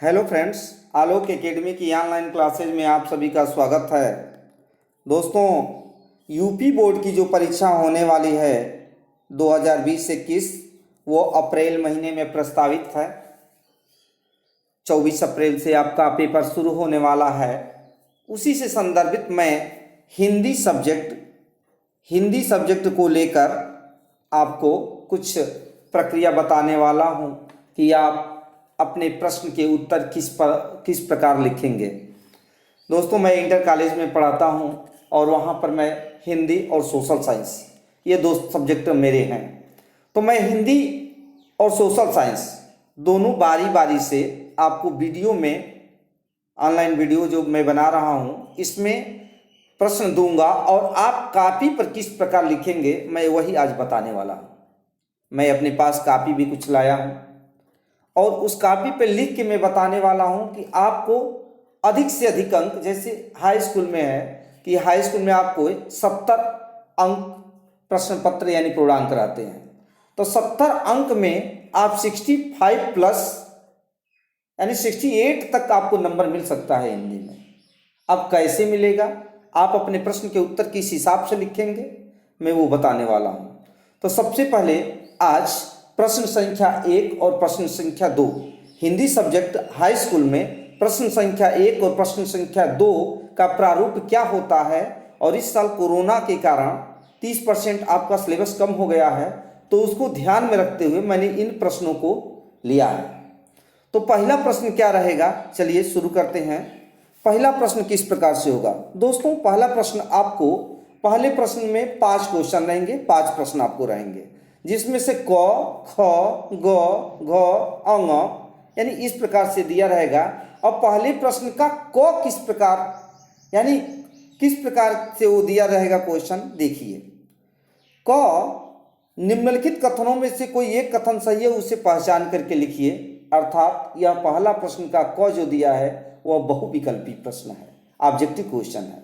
Hello friends, आलोक academy की online classes में आप सभी का स्वागत है। दोस्तों, यूपी बोर्ड की जो परीक्षा होने वाली है 2020-21 वो अप्रैल महीने में प्रस्तावित है। 24 अप्रैल से आपका पेपर शुरू होने वाला है। उसी से संदर्भित मैं हिंदी सब्जेक्ट को लेकर आपको कुछ प्रक्रिया बताने वाला हूँ कि आप अपने प्रश्न के उत्तर किस प्रकार लिखेंगे। दोस्तों, मैं इंटर कॉलेज में पढ़ाता हूँ और वहाँ पर मैं हिंदी और सोशल साइंस ये दो सब्जेक्ट मेरे हैं। तो मैं हिंदी और सोशल साइंस दोनों बारी बारी से आपको वीडियो में, ऑनलाइन वीडियो जो मैं बना रहा हूँ, इसमें प्रश्न दूंगा और आप कॉपी पर किस प्रकार लिखेंगे मैं वही आज बताने वाला हूँ। मैं अपने पास कॉपी भी कुछ लाया हूँ और उस कॉपी पर लिख के मैं बताने वाला हूँ कि आपको अधिक से अधिक अंक, जैसे हाई स्कूल में है कि हाई स्कूल में आपको 70 अंक प्रश्न पत्र यानी पूर्णांक रहते हैं। तो 70 अंक में आप 65 प्लस यानी 68 तक आपको नंबर मिल सकता है हिंदी में। अब कैसे मिलेगा, आप अपने प्रश्न के उत्तर किस हिसाब से लिखेंगे, मैं वो बताने वाला हूँ। तो सबसे पहले आज प्रश्न संख्या 1 और प्रश्न संख्या 2 हिंदी सब्जेक्ट हाई स्कूल में प्रश्न संख्या 1 और प्रश्न संख्या 2 का प्रारूप क्या होता है, और इस साल कोरोना के कारण 30% आपका सिलेबस कम हो गया है, तो उसको ध्यान में रखते हुए मैंने इन प्रश्नों को लिया है। तो पहला प्रश्न क्या रहेगा, चलिए शुरू करते हैं। पहला प्रश्न किस प्रकार से होगा। दोस्तों, पहला प्रश्न आपको, पहले प्रश्न में 5 क्वेश्चन रहेंगे, 5 प्रश्न आपको रहेंगे, जिसमें से क, ख, ग, घ, अंग यानी इस प्रकार से दिया रहेगा। अब पहले प्रश्न का क किस प्रकार, यानी किस प्रकार से वो दिया रहेगा क्वेश्चन, देखिए। क, निम्नलिखित कथनों में से कोई एक कथन सही है, उसे पहचान करके लिखिए। अर्थात यह पहला प्रश्न का क जो दिया है वह बहुविकल्पी प्रश्न है, ऑब्जेक्टिव क्वेश्चन है।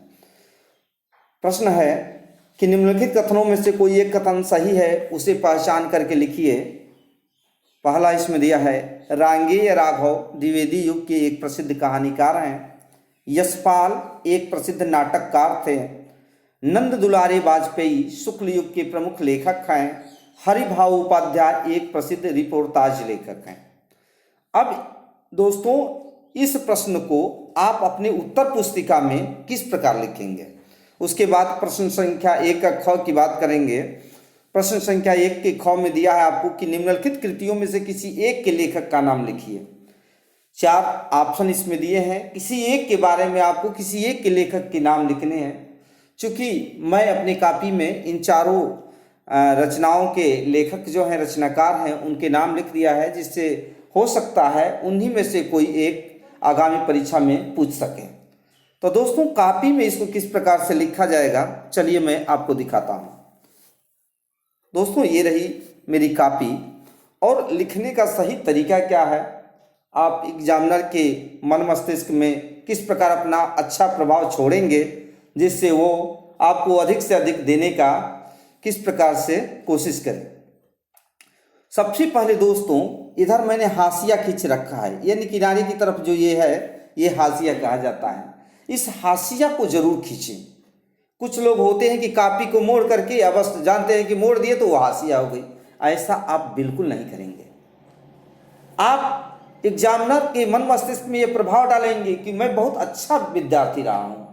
प्रश्न है कि निम्नलिखित कथनों में से कोई एक कथन सही है, उसे पहचान करके लिखिए। पहला इसमें दिया है, रांगेय राघव द्विवेदी युग के एक प्रसिद्ध कहानीकार हैं। यशपाल एक प्रसिद्ध नाटककार थे। नंद दुलारे वाजपेयी शुक्ल युग के प्रमुख लेखक हैं। हरिभाऊ उपाध्याय एक प्रसिद्ध रिपोर्टाज लेखक हैं। अब दोस्तों, इस प्रश्न को आप अपने उत्तर पुस्तिका में किस प्रकार लिखेंगे। उसके बाद प्रश्न संख्या 1 का ख की बात करेंगे। प्रश्न संख्या 1 के ख में दिया है आपको कि निम्नलिखित कृतियों में से किसी एक के लेखक का नाम लिखिए। 4 ऑप्शन इसमें दिए हैं, किसी एक के बारे में आपको किसी एक के लेखक के नाम लिखने हैं। चूंकि मैं अपनी कॉपी में इन चारों रचनाओं के लेखक जो हैं, रचनाकार हैं, उनके नाम लिख दिया है, जिससे हो सकता है उन्हीं में से कोई एक आगामी परीक्षा में पूछ सके। तो दोस्तों, कॉपी में इसको किस प्रकार से लिखा जाएगा, चलिए मैं आपको दिखाता हूँ। दोस्तों, ये रही मेरी कॉपी, और लिखने का सही तरीका क्या है, आप एग्जामिनर के मन मस्तिष्क में किस प्रकार अपना अच्छा प्रभाव छोड़ेंगे, जिससे वो आपको अधिक से अधिक देने का किस प्रकार से कोशिश करें। सबसे पहले दोस्तों, इधर मैंने हाशिया खींच रखा है, यानी किनारे की तरफ जो ये है, ये हाशिया कहा जाता है। इस हाशिया को जरूर खींचें। कुछ लोग होते हैं कि कॉपी को मोड़ करके, या बस जानते हैं कि मोड़ दिए तो वो हाशिया हो गई। ऐसा आप बिल्कुल नहीं करेंगे। आप एग्जामिनर के मन मस्तिष्क में ये प्रभाव डालेंगे कि मैं बहुत अच्छा विद्यार्थी रहा हूं,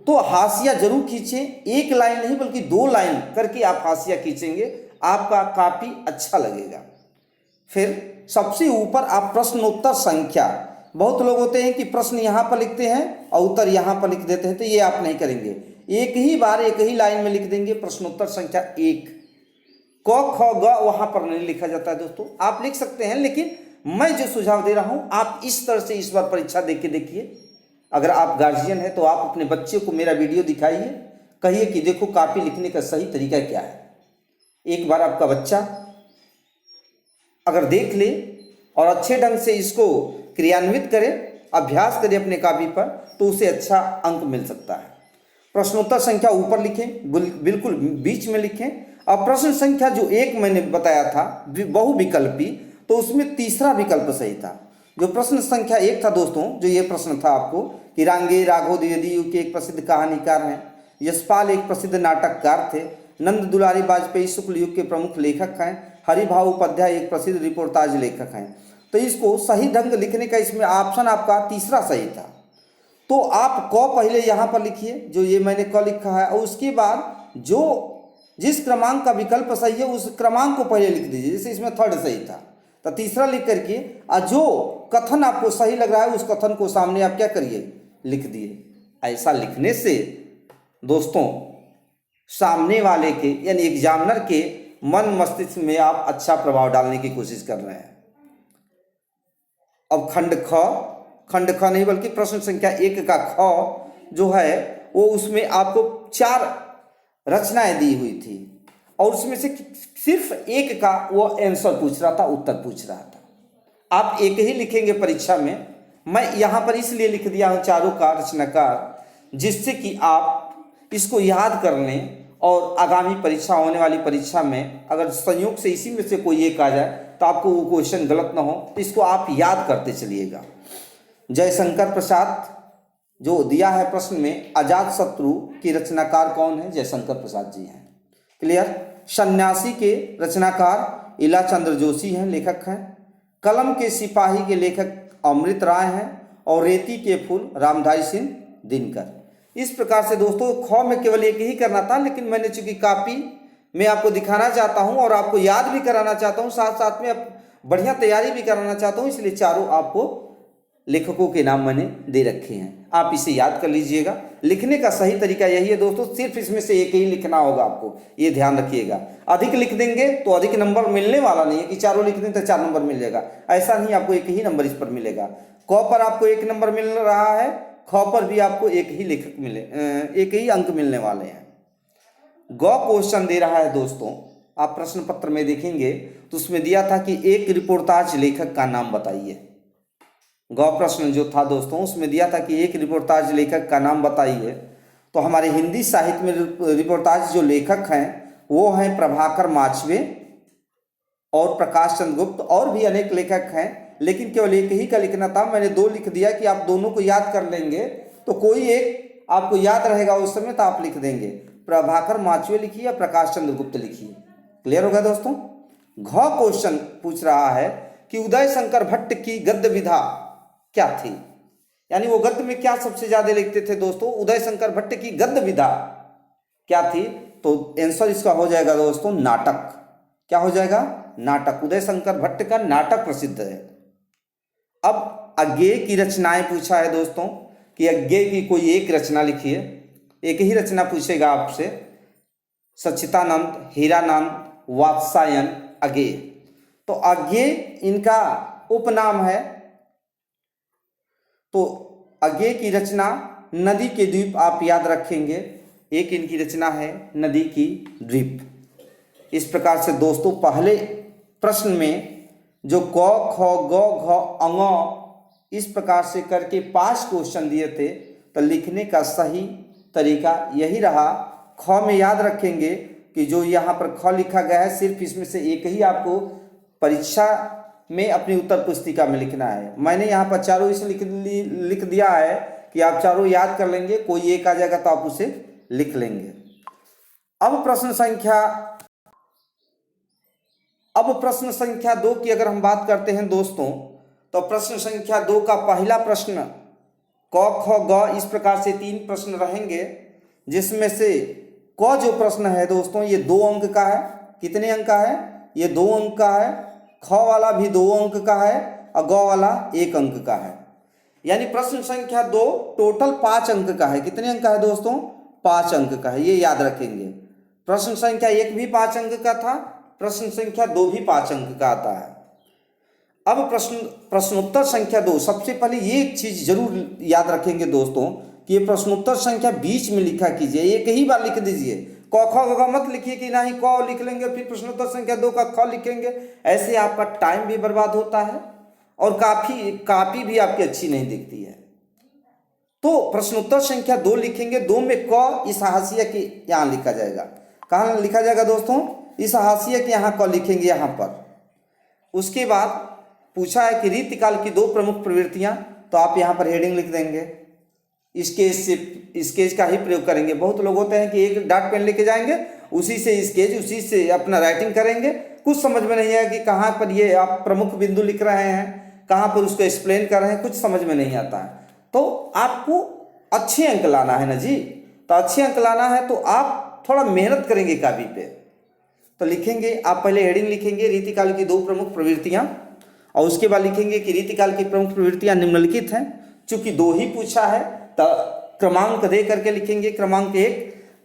तो हाशिया जरूर खींचें। एक लाइन नहीं बल्कि 2 लाइन करके आप हाशिया खींचेंगे, आपका काफी अच्छा लगेगा। फिर सबसे ऊपर आप प्रश्नोत्तर संख्या, बहुत लोग होते हैं कि प्रश्न यहाँ पर लिखते हैं और उत्तर यहाँ पर लिख देते हैं, तो ये आप नहीं करेंगे। एक ही बार एक ही लाइन में लिख देंगे प्रश्नोत्तर संख्या 1। क, ख, ग वहाँ पर नहीं लिखा जाता है। दोस्तों, आप लिख सकते हैं, लेकिन मैं जो सुझाव दे रहा हूँ, आप इस तरह से इस बार परीक्षा दे के देखिए। अगर आप गार्जियन हैं तो आप अपने बच्चे को मेरा वीडियो दिखाइए, कहिए कि देखो कॉपी लिखने का सही तरीका क्या है। एक बार आपका बच्चा अगर देख ले और अच्छे ढंग से इसको क्रियान्वित करे, अभ्यास करे अपने कॉपी पर, तो उसे अच्छा अंक मिल सकता है। प्रश्नोत्तर संख्या ऊपर लिखें, बिल्कुल बीच में लिखें। अब प्रश्न संख्या जो 1 मैंने बताया था बहुविकल्पी, तो उसमें तीसरा विकल्प सही था। जो प्रश्न संख्या 1 था दोस्तों, जो ये प्रश्न था आपको कि रांगे राघव द्विवेदी युग के एक प्रसिद्ध कहानीकार हैं, यशपाल एक प्रसिद्ध नाटककार थे, नंद दुलारी वाजपेयी शुक्ल युग के प्रमुख लेखक हैं, हरिभाऊ उपाध्याय एक प्रसिद्ध रिपोर्टाज लेखक हैं। तो इसको सही ढंग लिखने का इसमें ऑप्शन आपका तीसरा सही था। तो आप क पहले यहाँ पर लिखिए, जो ये मैंने क लिखा है, और उसके बाद जो जिस क्रमांक का विकल्प सही है उस क्रमांक को पहले लिख दीजिए। जैसे इसमें थर्ड सही था तो तीसरा लिख करके और जो कथन आपको सही लग रहा है उस कथन को सामने आप क्या करिए, लिख दिए। ऐसा लिखने से दोस्तों सामने वाले के यानी एग्जामिनर के मन मस्तिष्क में आप अच्छा प्रभाव डालने की कोशिश कर रहे हैं। अब खंड ख नहीं बल्कि प्रश्न संख्या 1 का ख जो है वो उसमें आपको 4 रचनाएं दी हुई थी और उसमें से सिर्फ एक का वो आंसर पूछ रहा था, उत्तर पूछ रहा था। आप एक ही लिखेंगे परीक्षा में। मैं यहाँ पर इसलिए लिख दिया हूँ चारों का रचनाकार, जिससे कि आप इसको याद कर लें और आगामी परीक्षा होने वाली परीक्षा में अगर संयोग से इसी में से कोई एक आ जाए तो आपको वो क्वेश्चन गलत ना हो, तो इसको आप याद करते चलिएगा। जयशंकर प्रसाद जो दिया है प्रश्न में, अजात शत्रु की रचनाकार कौन है? जयशंकर प्रसाद जी हैं। क्लियर। सन्यासी के रचनाकार इला चंद्र जोशी हैं, लेखक हैं। कलम के सिपाही के लेखक अमृत राय हैं और रेती के फूल रामधारी सिंह दिनकर। इस प्रकार से दोस्तों ख में केवल एक ही करना था, लेकिन मैंने चूंकि कॉपी में आपको दिखाना चाहता हूं और आपको याद भी कराना चाहता हूं, साथ साथ में बढ़िया तैयारी भी कराना चाहता हूं, इसलिए चारों आपको लेखकों के नाम मैंने दे रखे हैं। आप इसे याद कर लीजिएगा। लिखने का सही तरीका यही है दोस्तों, सिर्फ इसमें से एक ही लिखना होगा आपको, ये ध्यान रखिएगा। अधिक लिख देंगे तो अधिक नंबर मिलने वाला नहीं है कि चारों लिख दें तो 4 नंबर मिल जाएगा, ऐसा नहीं। आपको एक ही नंबर इस पर मिलेगा। क पर आपको 1 नंबर मिल रहा है, ख पर भी आपको एक ही अंक मिलने वाले हैं। ग क्वेश्चन दे रहा है दोस्तों, आप प्रश्न पत्र में देखेंगे तो उसमें दिया था कि एक रिपोर्टाज लेखक का नाम बताइए। ग प्रश्न जो था दोस्तों उसमें दिया था कि एक रिपोर्टाज लेखक का नाम बताइए। तो हमारे हिंदी साहित्य में रिपोर्टाज जो लेखक हैं वो हैं प्रभाकर माचवे और प्रकाश चंद्र गुप्त, और भी अनेक लेखक हैं, लेकिन केवल एक ही का लिखना था। मैंने 2 लिख दिया कि आप दोनों को याद कर लेंगे तो कोई एक आपको याद रहेगा उस समय तो आप लिख देंगे। प्रभाकर माचवे लिखिए या प्रकाश चंद्र गुप्त लिखिए। क्लियर होगा दोस्तों। घ क्वेश्चन पूछ रहा है कि उदय शंकर भट्ट की गद्य विधा क्या थी, यानी वो गद्य में क्या सबसे ज्यादा लिखते थे दोस्तों। उदय शंकर भट्ट की गद्य विधा क्या थी? तो आंसर इसका हो जाएगा दोस्तों नाटक। क्या हो जाएगा? नाटक। उदय शंकर भट्ट का नाटक प्रसिद्ध है। अब अज्ञेय की रचनाएं पूछा है दोस्तों कि अज्ञेय की कोई एक रचना लिखिए। एक ही रचना पूछेगा आपसे। सच्चिदानंद, हीरानंद, वात्सायन, अज्ञेय। तो अज्ञेय इनका उपनाम है। तो अज्ञेय की रचना नदी के द्वीप आप याद रखेंगे। एक इनकी रचना है नदी की द्वीप। इस प्रकार से दोस्तों पहले प्रश्न में जो क, ख, ग, घ, अंग इस प्रकार से करके 5 क्वेश्चन दिए थे, तो लिखने का सही तरीका यही रहा। ख में याद रखेंगे कि जो यहाँ पर ख लिखा गया है सिर्फ इसमें से एक ही आपको परीक्षा में अपनी उत्तर पुस्तिका में लिखना है। मैंने यहाँ पर चारों इसलिए लिख दिया है कि आप चारों याद कर लेंगे, कोई एक आ जाएगा तो आप उसे लिख लेंगे। अब प्रश्न संख्या 2 की अगर हम बात करते हैं दोस्तों, तो प्रश्न संख्या 2 का पहला प्रश्न क, ख, ग इस प्रकार से 3 प्रश्न रहेंगे, जिसमें से क जो प्रश्न है दोस्तों ये 2 अंक का है। कितने अंक का है? ये 2 अंक का है। ख वाला भी 2 अंक का है और ग वाला 1 अंक का है। यानी प्रश्न संख्या 2 टोटल 5 अंक का है। कितने अंक का है दोस्तों? 5 अंक का है, ये याद रखेंगे। प्रश्न संख्या 1 भी 5 अंक का था, प्रश्न संख्या 2 भी 5 अंक का आता है। अब प्रश्नोत्तर संख्या 2, सबसे पहले ये एक चीज जरूर याद रखेंगे दोस्तों कि ये प्रश्नोत्तर संख्या बीच में लिखा कीजिए, एक ही बार लिख दीजिए। क ख ग मत लिखिए कि ना ही क लिख लेंगे फिर प्रश्नोत्तर संख्या 2 का ख लिखेंगे, ऐसे आपका टाइम भी बर्बाद होता है और काफी भी आपकी अच्छी नहीं दिखती है। तो प्रश्नोत्तर संख्या 2 लिखेंगे, 2 में क इस हाशिया के यहाँ लिखा जाएगा। कहाँ लिखा जाएगा दोस्तों? इस हाशिया के यहाँ क लिखेंगे यहाँ पर। उसके बाद पूछा है कि रीतिकाल की दो प्रमुख प्रवृत्तियां, तो आप यहाँ पर हेडिंग लिख देंगे, स्केच का ही प्रयोग करेंगे। बहुत लोग होते हैं कि एक डार्क पेन लेके जाएंगे, उसी से स्केच, उसी से अपना राइटिंग करेंगे, कुछ समझ में नहीं आया कि कहाँ पर ये आप प्रमुख बिंदु लिख रहे हैं, कहाँ पर उसको एक्सप्लेन कर रहे हैं, कुछ समझ में नहीं आता है। तो आपको अच्छे अंक लाना है ना जी, तो अच्छे अंक लाना है तो आप थोड़ा मेहनत करेंगे कापी पे। तो लिखेंगे, आप पहले हेडिंग लिखेंगे रीतिकाल की दो प्रमुख प्रवृत्तियां, और उसके बाद लिखेंगे कि रीतिकाल की प्रमुख प्रवृत्तियां निम्नलिखित हैं। चूंकि दो ही पूछा है तो क्रमांक दे करके लिखेंगे। क्रमांक 1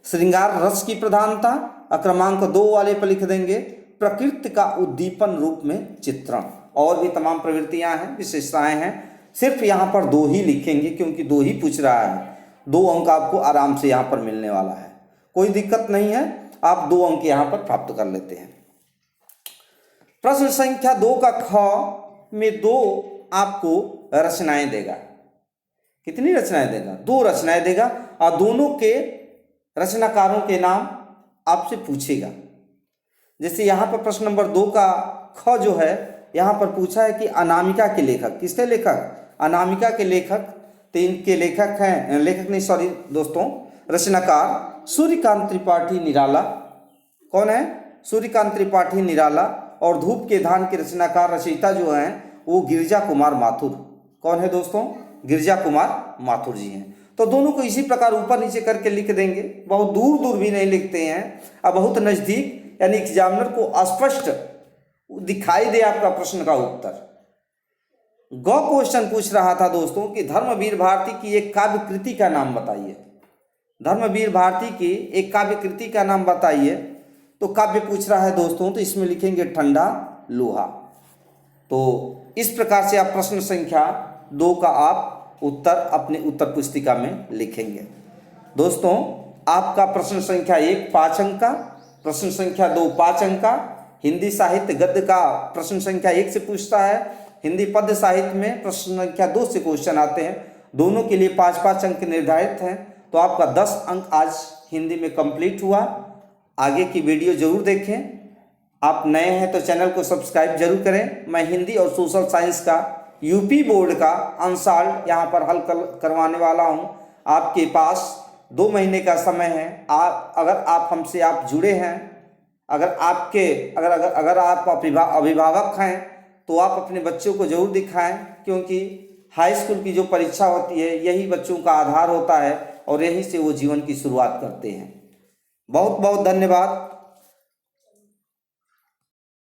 श्रृंगार रस की प्रधानता, और क्रमांक 2 वाले पर लिख देंगे प्रकृति का उद्दीपन रूप में चित्रण। और भी तमाम प्रवृत्तियां हैं, विशेषताएं हैं, सिर्फ यहाँ पर दो ही लिखेंगे क्योंकि दो ही पूछ रहा है। 2 अंक आपको आराम से यहाँ पर मिलने वाला है, कोई दिक्कत नहीं है, आप 2 अंक यहाँ पर प्राप्त कर लेते हैं। प्रश्न संख्या 2 का ख में 2 आपको रचनाएं देगा। कितनी रचनाएं देगा? 2 रचनाएं देगा, और दोनों के रचनाकारों के नाम आपसे पूछेगा। जैसे यहाँ पर प्रश्न नंबर 2 का ख जो है, यहाँ पर पूछा है कि अनामिका के लेखक, किसके लेखक? अनामिका के लेखक। तो इनके लेखक हैं, लेखक नहीं सॉरी दोस्तों, रचनाकार सूर्यकांत त्रिपाठी निराला। कौन है? सूर्यकांत त्रिपाठी निराला। और धूप के धान के रचनाकार रचयिता जो हैं वो गिरिजा कुमार माथुर। कौन है दोस्तों? गिरिजा कुमार माथुर जी हैं। तो दोनों को इसी प्रकार ऊपर नीचे करके लिख देंगे, बहुत दूर दूर भी नहीं लिखते हैं, अब बहुत नज़दीक, यानी एग्जामिनर को स्पष्ट दिखाई दे आपका प्रश्न का उत्तर। ग क्वेश्चन पूछ रहा था दोस्तों कि धर्मवीर भारती की एक काव्य कृति का नाम बताइए। धर्मवीर भारती की एक काव्य कृति का नाम बताइए। तो काव्य पूछ रहा है दोस्तों, तो इसमें लिखेंगे ठंडा लोहा। तो इस प्रकार से आप प्रश्न संख्या 2 का आप उत्तर अपने उत्तर पुस्तिका में लिखेंगे। दोस्तों, आपका प्रश्न संख्या 1 5 अंक का, प्रश्न संख्या 2 5 अंक का। हिंदी साहित्य गद्य का प्रश्न संख्या 1 से पूछता है, हिंदी पद्य साहित्य में प्रश्न संख्या 2 से क्वेश्चन आते हैं। दोनों के लिए 5-5 अंक निर्धारित हैं। तो आपका 10 अंक आज हिंदी में कंप्लीट हुआ। आगे की वीडियो जरूर देखें। आप नए हैं तो चैनल को सब्सक्राइब जरूर करें। मैं हिंदी और सोशल साइंस का यूपी बोर्ड का अनसॉल्व यहाँ पर हल करवाने वाला हूँ। आपके पास 2 महीने का समय है। अगर आप हमसे आप जुड़े हैं, अगर आप अभिभावक हैं तो आप अपने बच्चों को जरूर दिखाएं, क्योंकि हाई स्कूल की जो परीक्षा होती है यही बच्चों का आधार होता है और यहीं से वो जीवन की शुरुआत करते हैं। बहुत बहुत धन्यवाद।